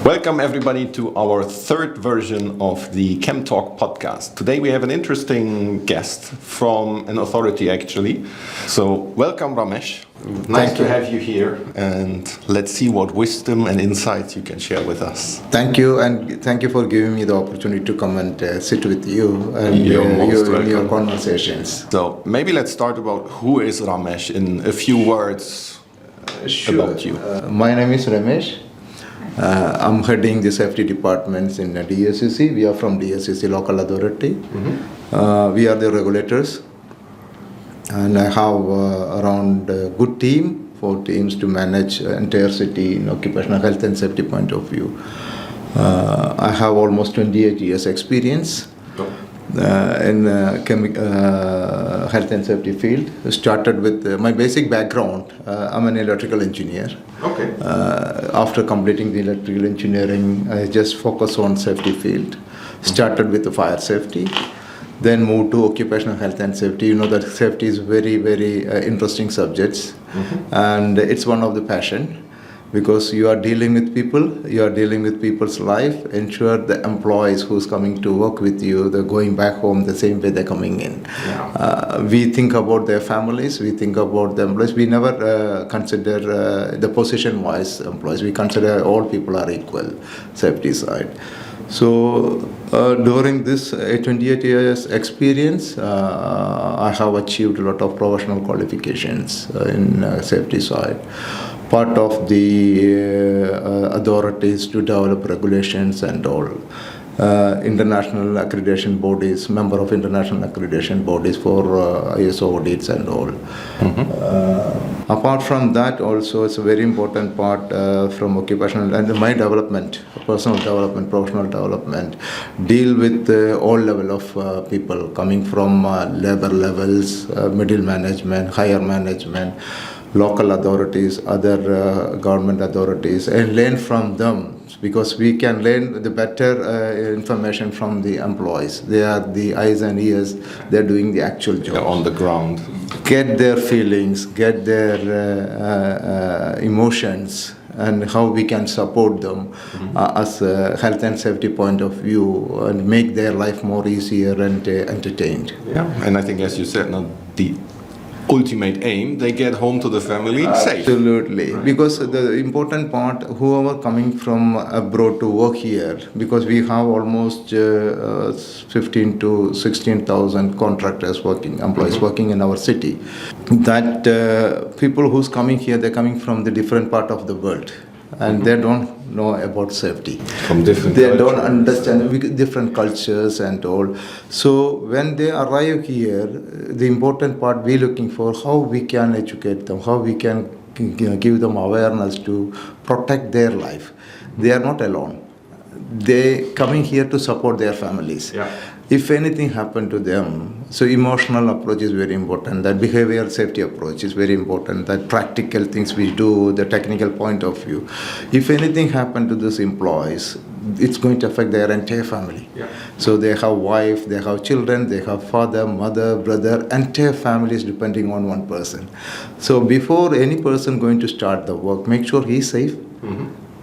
Welcome everybody to our third version of the Chem Talk podcast. Today we have an interesting guest from an authority actually. So welcome Ramesh. Nice to have you here, and let's see what wisdom and insights you can share with us. Thank you, and thank you for giving me the opportunity to come and sit with you and your conversations. So maybe let's start about who is Ramesh in a few words about you. My name is Ramesh. I'm heading the safety departments in DSCC. We are from DSCC local authority. We are the regulators. And I have around a good team, 4 teams to manage entire city in occupational health and safety point of view. I have almost 28 years experience in health and safety field. Started with my basic background. I'm an electrical engineer. Okay. After completing the electrical engineering, I just focus on safety field. Started with the fire safety. Then moved to occupational health and safety. You know that safety is very, very interesting subjects, and it's one of the passion, because you are dealing with people, you are dealing with people's life. Ensure the employees who's coming to work with you, they're going back home the same way they're coming in. Yeah. We think about their families, we think about the employees. We never consider the position-wise employees. We consider all people are equal, safety side. So during this 28 years experience, I have achieved a lot of professional qualifications in safety side. Part of the authorities to develop regulations and all. International accreditation bodies, member of international accreditation bodies for ISO audits and all. Apart from that, also it's a very important part from occupational and my development, personal development, professional development, deal with all level of people coming from labor levels, middle management, higher management, local authorities, other government authorities, and learn from them, because we can learn the better information from the employees. They are the eyes and ears, they're doing the actual job. They're on the ground. Get their feelings, get their emotions, and how we can support them as a health and safety point of view, and make their life more easier and entertained. Yeah, and I think as you said, now the ultimate aim, they get home to the family safe. Absolutely, because the important part, whoever coming from abroad to work here, because we have almost 15 to 16,000 contractors working, employees working in our city. That people who's coming here, they're coming from the different part of the world, and they don't know about safety. From different they cultures. Don't understand different cultures and all. So when they arrive here, the important part we're looking for, how we can educate them, how we can give them awareness to protect their life. They are not alone. They coming here to support their families. Yeah. If anything happened to them, so emotional approach is very important. That behavioral safety approach is very important. That practical things we do, the technical point of view. If anything happened to these employees, it's going to affect their entire family. Yeah. So they have wife, they have children, they have father, mother, brother, entire family is depending on one person. So before any person going to start the work, make sure he's safe.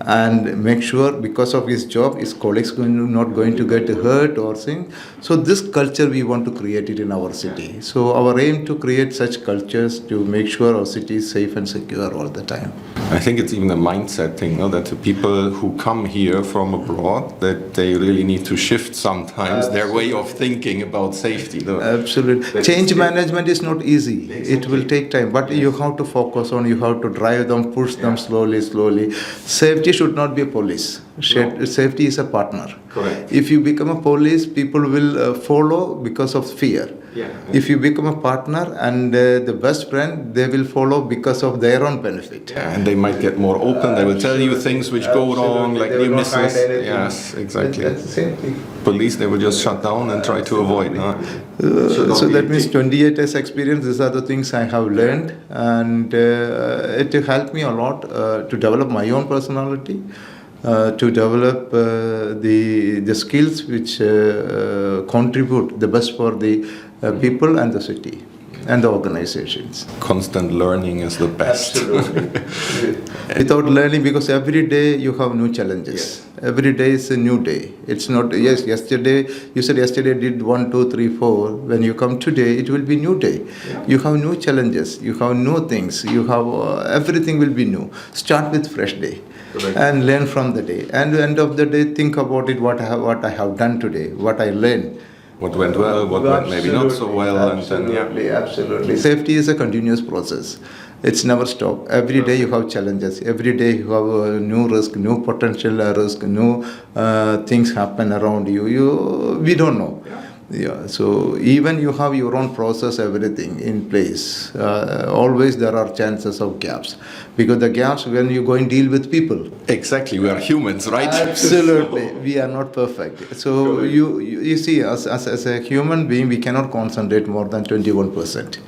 And make sure, because of his job, his colleagues not going to get hurt or thing. So this culture we want to create it in our city. So our aim to create such cultures to make sure our city is safe and secure all the time. I think it's even a mindset thing, no? That the people who come here from abroad, that they really need to shift sometimes their way of thinking about safety. No? Absolutely. Change management is not easy. Exactly. It will take time, but you have to focus on, you have to drive them, push them slowly. Safety should not be a police. Safety is a partner. Correct. If you become a police, people will follow because of fear. Yeah. If you become a partner and the best friend, they will follow because of their own benefit. Yeah, and they might get more open. They will tell you things which go wrong, like near misses. Yes, exactly. That's the same thing. Police, they will just shut down and try to avoid. So that means 28 years experience. These are the things I have learned, and it helped me a lot to develop my own personality. To develop the skills which contribute the best for the people and the city. and the organizations. Constant learning is the best. Absolutely. Without learning, because every day you have new challenges. Every day is a new day. It's not, yes, yesterday, you said yesterday did 1, 2, 3, 4. When you come today, it will be new day. You have new challenges. You have new things. You have, everything will be new. Start with fresh day. Correct. And learn from the day. And at the end of the day, think about it, what I have done today, what I learned. What went well, what went maybe not so well. Absolutely, absolutely. Safety is a continuous process. It's never stop. Every day you have challenges. Every day you have a new risk, new potential risk, new things happen around you. We don't know. Yeah. So even you have your own process, everything in place. Always there are chances of gaps, because the gaps when you go and deal with people. Exactly, we are humans, right? Absolutely, we are not perfect. So you see, as a human being, we cannot concentrate more than 21%.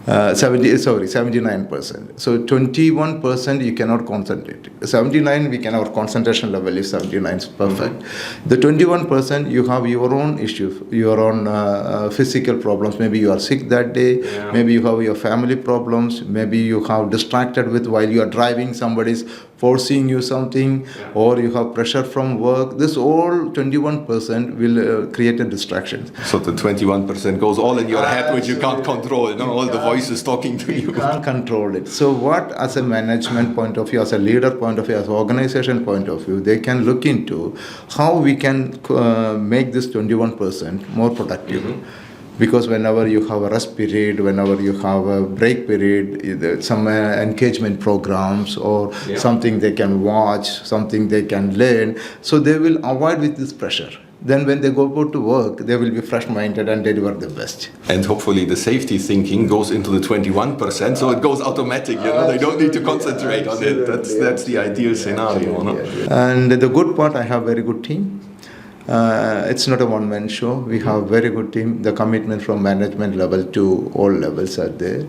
79%. So 21% you cannot concentrate. 79 our concentration level is 79 is perfect. The 21% you have your own issues, your own physical problems. Maybe you are sick that day. Maybe you have your family problems. Maybe you have distracted with while you are driving, somebody's forcing you something, or you have pressure from work. This all 21% will create a distraction. So the 21% goes all in your head, which you can't control. All the voices talking to you. You can't control it. So what, as a management point of view, as a leader point of view, as an organization point of view, they can look into how we can make this 21% more productive. Because whenever you have a rest period, whenever you have a break period, some engagement programs or something they can watch, something they can learn, so they will avoid with this pressure. Then when they go to work, they will be fresh-minded and deliver the best. And hopefully the safety thinking goes into the 21%, so it goes automatic, they don't need to concentrate on it. That's the ideal scenario. And the good part, I have a very good team. It's not a one-man show. We have a very good team. The commitment from management level to all levels are there,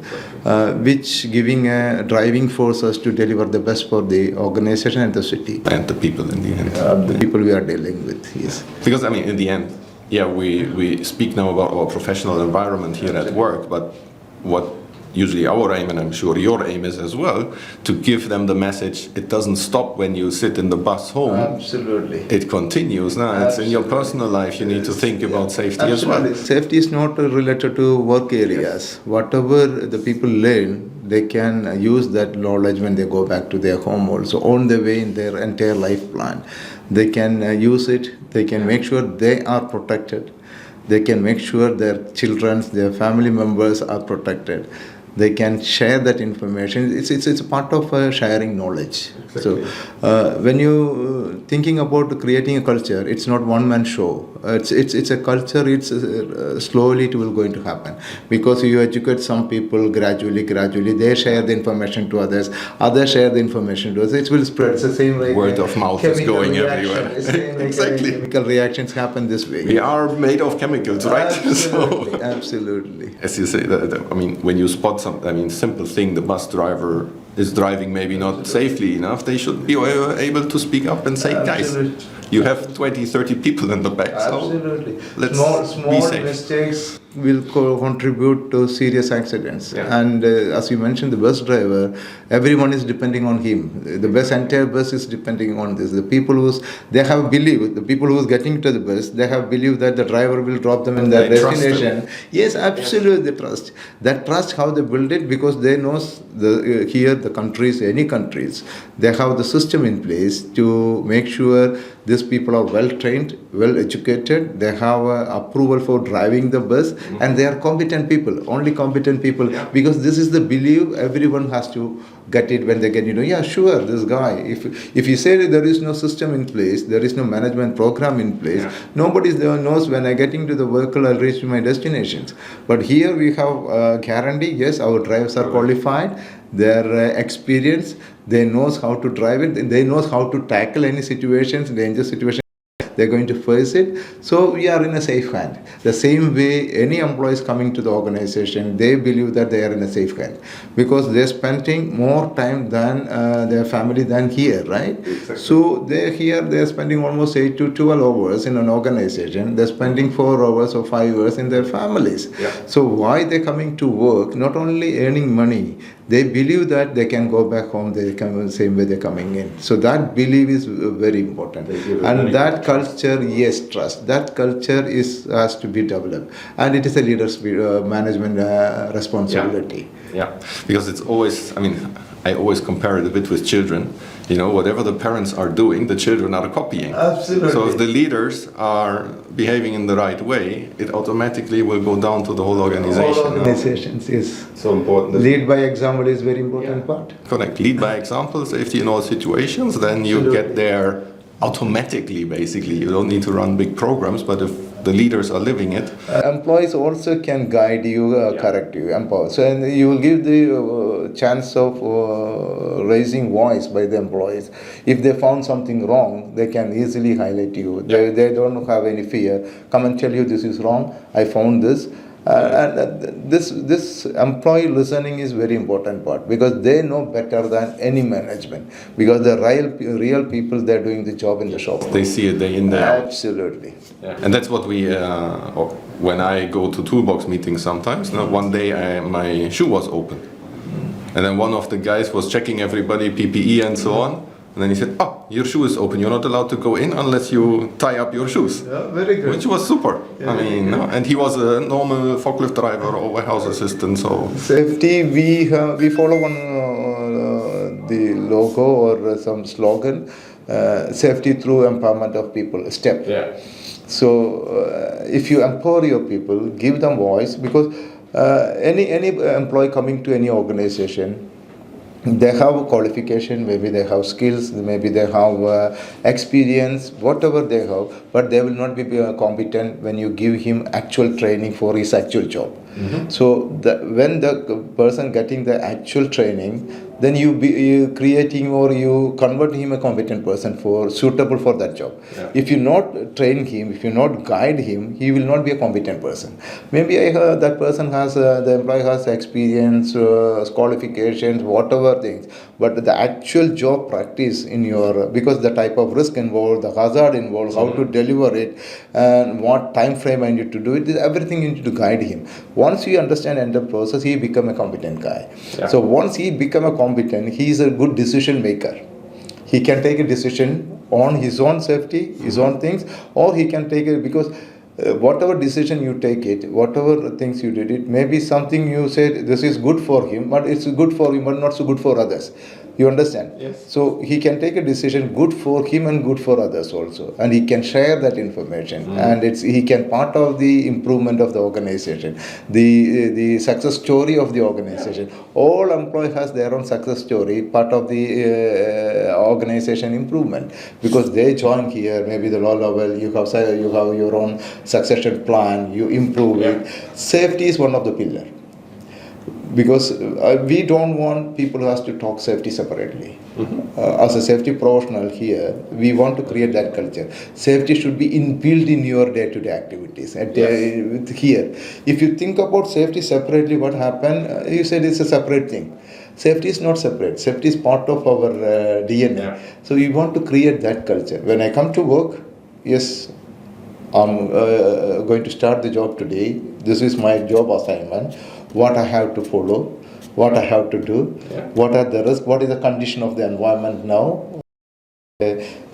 which giving a driving force us to deliver the best for the organization and the city. And the people in the end. The people we are dealing with, yes. Because, in the end, we speak now about our professional environment here at work, but what usually our aim, and I'm sure your aim is as well, to give them the message, it doesn't stop when you sit in the bus home. Absolutely. It continues. It's in your personal life, you need to think about safety as well. Safety is not related to work areas. Whatever the people learn, they can use that knowledge when they go back to their home also, on the way in their entire life plan. They can use it, they can make sure they are protected. They can make sure their children, their family members are protected. They can share that information. It's a part of sharing knowledge. Exactly. So when you thinking about creating a culture, it's not one-man show. It's a culture. It's slowly it will going to happen, because you educate some people gradually. They share the information to others. Others share the information to us. It will spread. It's the same way. Word of mouth is going everywhere. Exactly. Chemical reactions happen this way. We are made of chemicals, right? Absolutely. Absolutely. As you say, when you spot simple thing, the bus driver is driving maybe not safely enough, they should be able to speak up and say, guys, you have 20, 30 people in the back. Absolutely. So let's small be safe. Mistakes will contribute to serious accidents. Yeah. And as you mentioned, the bus driver, everyone is depending on him. The entire bus is depending on this. The people the people who is getting to the bus, they have believed that the driver will drop them in their destination. Yes, absolutely, they trust. That trust, how they build it, because they know any countries, they have the system in place to make sure these people are well trained, well educated, they have approval for driving the bus, and they are competent people, only competent people, because this is the belief everyone has to get it when they get, sure, this guy, if you say that there is no system in place, there is no management program in place, nobody knows when I get into the vehicle, I'll reach my destinations. But here we have guarantee, yes, our drivers are qualified, their experience, they knows how to drive it, they knows how to tackle any situations, danger situations. they're going to face it. So we are in a safe hand. The same way any employees coming to the organization, they believe that they are in a safe hand because they're spending more time than their family than here, right? Exactly. So they're spending almost 8 to 12 hours in an organization. They're spending 4 hours or 5 hours in their families. Yeah. So why they're coming to work, not only earning money, they believe that they can go back home, they come the same way they're coming in. So that belief is very important. And that culture, yes, trust. That culture has to be developed. And it is a leader's management responsibility. Yeah, because it's always, I always compare it a bit with children. Whatever the parents are doing, the children are copying. Absolutely. So if the leaders are behaving in the right way, it automatically will go down to the whole organization. All organizations, yes. So important. Lead by example is very important part. Correct. Lead by example, safety in all situations, then you get there automatically, basically. You don't need to run big programs, but if the leaders are living it. Employees also can guide you, correct you, empower. So and you will give the chance of raising voice by the employees. If they found something wrong, they can easily highlight you. They don't have any fear. Come and tell you this is wrong, I found this. This employee listening is very important part because they know better than any management because the real people, they're doing the job in the shop. They see it day in, day out. Absolutely. Yeah. And that's what we, when I go to toolbox meetings sometimes, one day my shoe was open. And then one of the guys was checking everybody, PPE and so on. And then he said, your shoe is open. You're not allowed to go in unless you tie up your shoes. Yeah, very good. Which was super. Yeah, and he was a normal forklift driver or warehouse assistant. So safety, we follow on the logo or some slogan, safety through empowerment of people, STEP. Yeah. So if you empower your people, give them voice because any employee coming to any organization, they have a qualification, maybe they have skills, maybe they have experience, whatever they have, but they will not be competent when you give him actual training for his actual job. Mm-hmm. So when the person getting the actual training, then you creating or you convert him a competent person suitable for that job. Yeah. If you not train him, if you not guide him, he will not be a competent person. Maybe that person has the employee has experience, qualifications, whatever things, but the actual job practice in your because the type of risk involved, the hazard involved, how to deliver it, and what time frame I need to do it, everything you need to guide him. Once you understand the process, he become a competent guy. Yeah. So once he become a competent, he is a good decision maker. He can take a decision on his own safety, his own things, or he can take it because whatever decision you take it, whatever things you did it, maybe something you said this is good for him, but it's good for him, but not so good for others. You understand? Yes. So he can take a decision good for him and good for others also, and he can share that information, and he can part of the improvement of the organization, the success story of the organization. Yeah. All employee has their own success story, part of the organization improvement because they join here. Maybe the low level, you have your own succession plan, you improve it. Safety is one of the pillars. Because we don't want people who has to talk safety separately. Mm-hmm. As a safety professional here, we want to create that culture. Safety should be inbuilt in your day-to-day activities. Here, if you think about safety separately, what happened? You said it's a separate thing. Safety is not separate. Safety is part of our DNA. Yeah. So we want to create that culture. When I come to work, yes, I'm going to start the job today. This is my job assignment. What I have to follow, what I have to do, what are the risks, what is the condition of the environment now,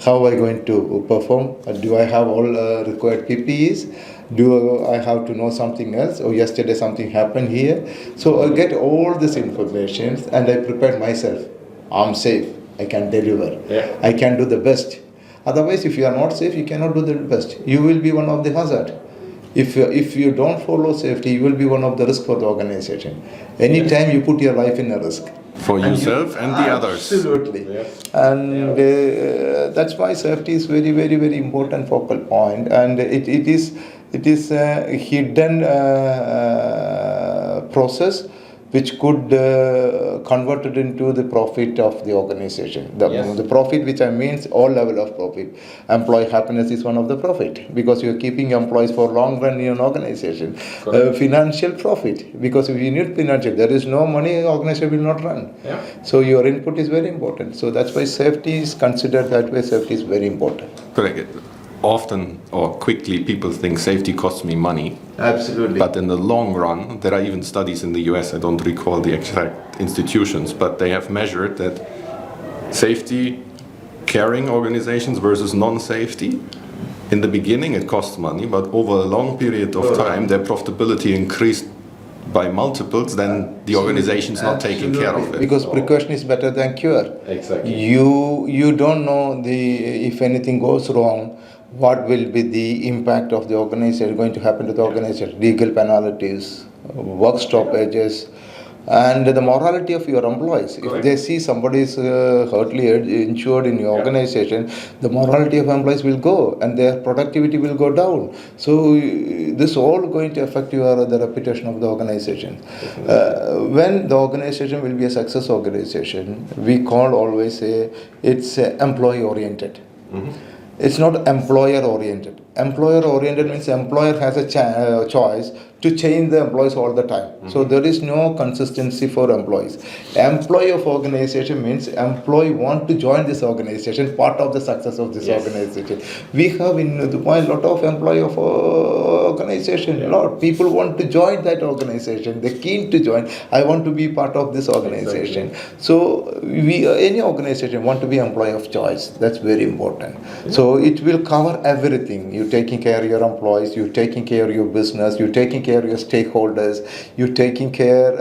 how am I going to perform, do I have all required PPEs, do I have to know something else, or yesterday something happened here. So I get all this information and I prepare myself. I'm safe, I can deliver, I can do the best. Otherwise, if you are not safe, you cannot do the best. You will be one of the hazard. If you don't follow safety, you will be one of the risk for the organization. Anytime you put your life in a risk. For yourself and the others. Absolutely. Yeah. And that's why safety is very, very, very important focal point. And it is a hidden process which could convert it into the profit of the organization. The profit, which I means all level of profit. Employee happiness is one of the profit, because you are keeping employees for long run in an organization. Financial profit, because if you need financial, there is no money, organization will not run. So your input is very important. So that's why safety is considered that way. Safety is very important. Correct. Often or quickly people think safety costs me money. Absolutely. But in the long run, there are even studies in the US, I don't recall the exact institutions, but they have measured that safety caring organizations versus non-safety, in the beginning it costs money, but over a long period of time their profitability increased by multiples, then the organization is not taking care of it. Because precaution is better than cure. Exactly. You don't know if anything goes wrong, what will be the impact of the organization going to happen to the organization, legal penalties, work stoppages, and the morality of your employees. If they see somebody is hurtly injured in your organization, the morality of employees will go and their productivity will go down. So this all going to affect the reputation of the organization. When the organization will be a success organization, we call always say it's employee oriented. It's not employer oriented. Employer oriented means employer has a choice to change the employees all the time. So there is no consistency for employees. Employee of organization means employee want to join this organization, part of the success of this organization. We have in Dubai a lot of employee of organization. A lot of people want to join that organization. They're keen to join. I want to be part of this organization. So any organization want to be employee of choice. That's very important. So it will cover everything. You taking care of your employees, you taking care of your business, you taking care of your stakeholders, you taking care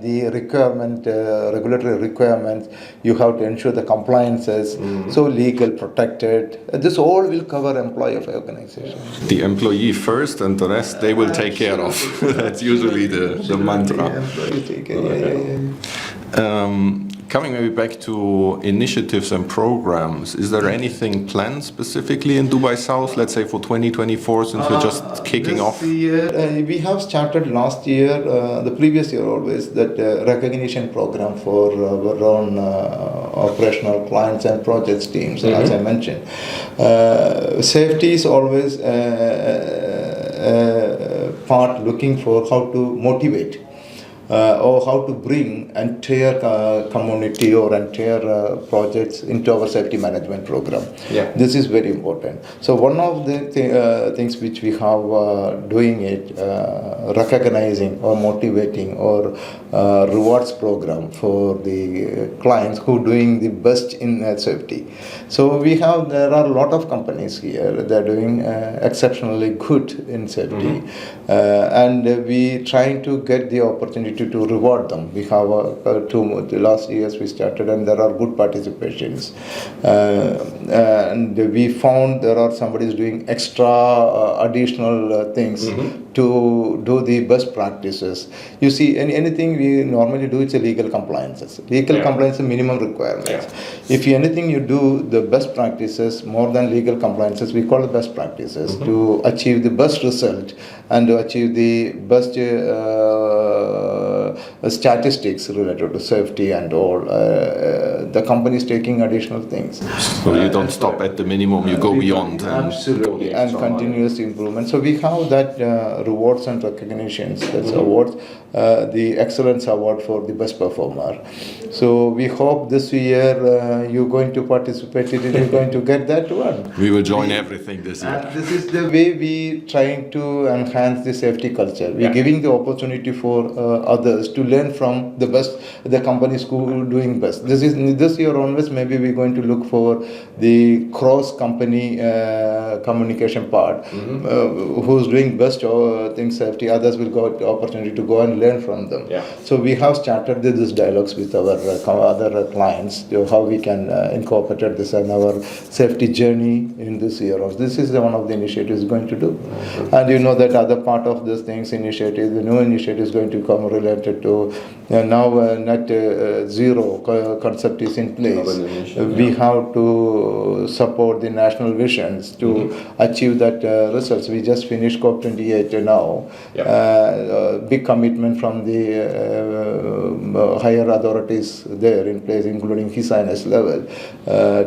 the requirement, regulatory requirements, you have to ensure the compliances, so legal protected. This all will cover employee of organization. The employee first and the rest they will take care of. That's usually the mantra. Coming maybe back to initiatives and programs, is there anything planned specifically in Dubai South, let's say for 2024, since we're just kicking off? This year, we have started last year, the previous year always, that recognition program for our own operational clients and projects teams, as I mentioned. Safety is always part looking for how to motivate. Or how to bring entire community or entire projects into our safety management program. This is very important. So one of the things which we have doing it, recognizing or motivating or rewards program for the clients who doing the best in safety. So there are a lot of companies here that are doing exceptionally good in safety, and we trying to get the opportunity to reward them. We have the last years we started, and there are good participations, and we found there are somebody is doing extra additional things to do the best practices. You see, anything we normally do, it's a legal compliances. Legal compliance is minimum requirements. If anything you do the best practices more than legal compliances, we call it best practices to achieve the best result and to achieve the best statistics related to safety and all. The company is taking additional things. So you don't stop at the minimum, you go beyond. Absolutely, and continuous improvement. So we have that rewards and recognitions. That's awards, the excellence award for the best performer. So we hope this year you're going to participate in it, you're going to get that one. We will join everything this year. And this is the way we trying to enhance the safety culture. We're giving the opportunity for others to learn from the best, the companies who are doing best. This year onwards, maybe we're going to look for the cross-company communication part. Who's doing best things safety, others will got the opportunity to go and learn from them. So we have started these dialogues with our other clients, how we can incorporate this in our safety journey in this year. This is one of the initiatives going to do. And you know that other part of this things initiative, the new initiative is going to come related to So now net zero concept is in place. We have to support the national visions to achieve that results. We just finished COP28 now. Big commitment from the higher authorities there in place, including His Highness level,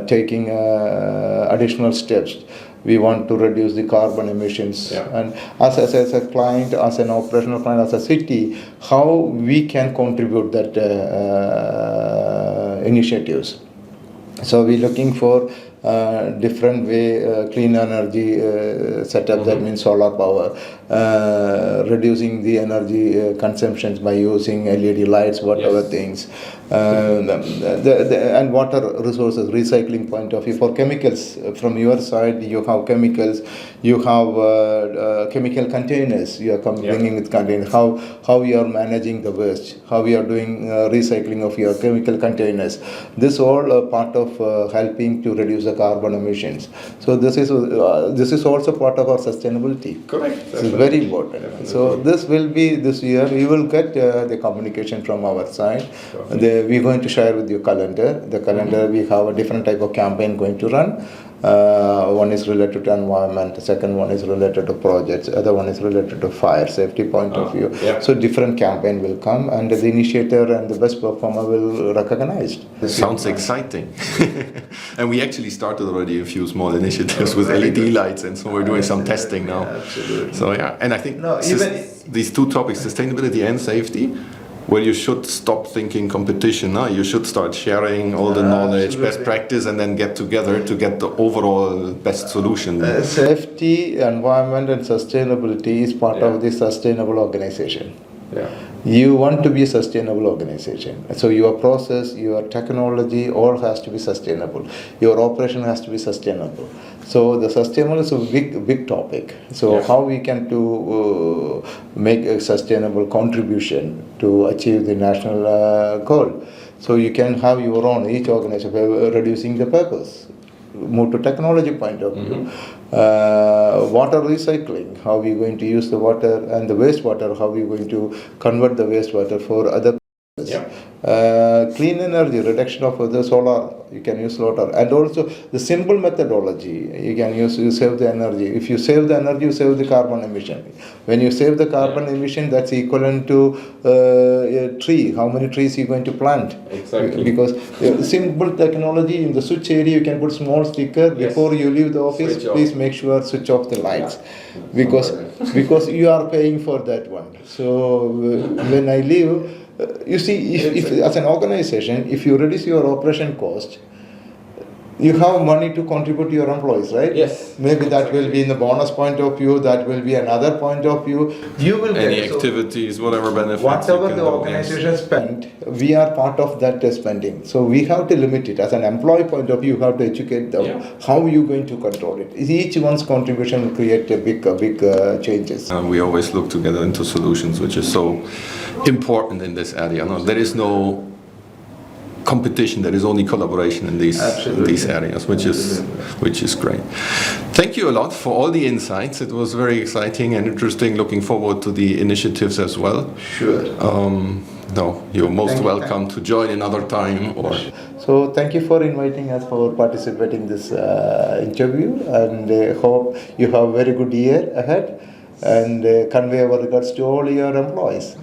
taking additional steps. We want to reduce the carbon emissions. And as a client, as an operational client, as a city, how we can contribute that initiatives. So we're looking for different way, clean energy setup, that means solar power, reducing the energy consumptions by using LED lights, whatever things, and water resources, recycling point of view. For chemicals, from your side, you have chemicals, you have chemical containers, you are bringing with containers, how you are managing the waste, how you are doing recycling of your chemical containers. This all part of helping to reduce the carbon emissions. So this is also part of our sustainability. Correct. This is very important. Definitely. So this will be this year. We will get the communication from our side. We're going to share with you calendar. The calendar, we have a different type of campaign going to run. One is related to environment, the second one is related to projects, other one is related to fire safety point of view. So different campaign will come, and the initiator and the best performer will recognized. Sounds exciting. And we actually started already a few small initiatives with LED lights, and so we're doing some testing now. Absolutely. So and I think these two topics, sustainability and safety, where you should stop thinking competition. You should start sharing all the knowledge, best practice, and then get together to get the overall best solution. Safety, environment, and sustainability is part of the sustainable organization. You want to be a sustainable organization. So your process, your technology, all has to be sustainable. Your operation has to be sustainable. So the sustainable is a big topic. So how we can to make a sustainable contribution to achieve the national goal. So you can have your own, each organization, reducing the purpose. Move to technology point of view. Water recycling, how we going to use the water, and the wastewater, how we going to convert the wastewater for other purposes. Clean energy, reduction of the solar, you can use solar, and also the simple methodology you can use, you save the energy. If you save the energy, you save the carbon emission. When you save the carbon emission, that's equivalent to a tree. How many trees you going to plant? Exactly. Because simple technology, in the switch area you can put small sticker before you leave the office. Please make sure switch off the lights, because you are paying for that one. So when I leave, you see, if as an organization, if you reduce your operation cost, you have money to contribute to your employees, right? Yes. Maybe that will be in the bonus point of view, that will be another point of view. You will any get activities, whatever benefits. Whatever the organization spent, we are part of that spending. So we have to limit it. As an employee point of view, you have to educate them how you going to control it. Each one's contribution will create a big changes. We always look together into solutions, which is so important in this area. No, there is no competition, there is only collaboration in these areas, which is great. Thank you a lot for all the insights. It was very exciting and interesting. Looking forward to the initiatives as well. Sure. No, you're most welcome to join another time. So thank you for inviting us, for participating in this interview, and hope you have a very good year ahead, and convey our regards to all your employees.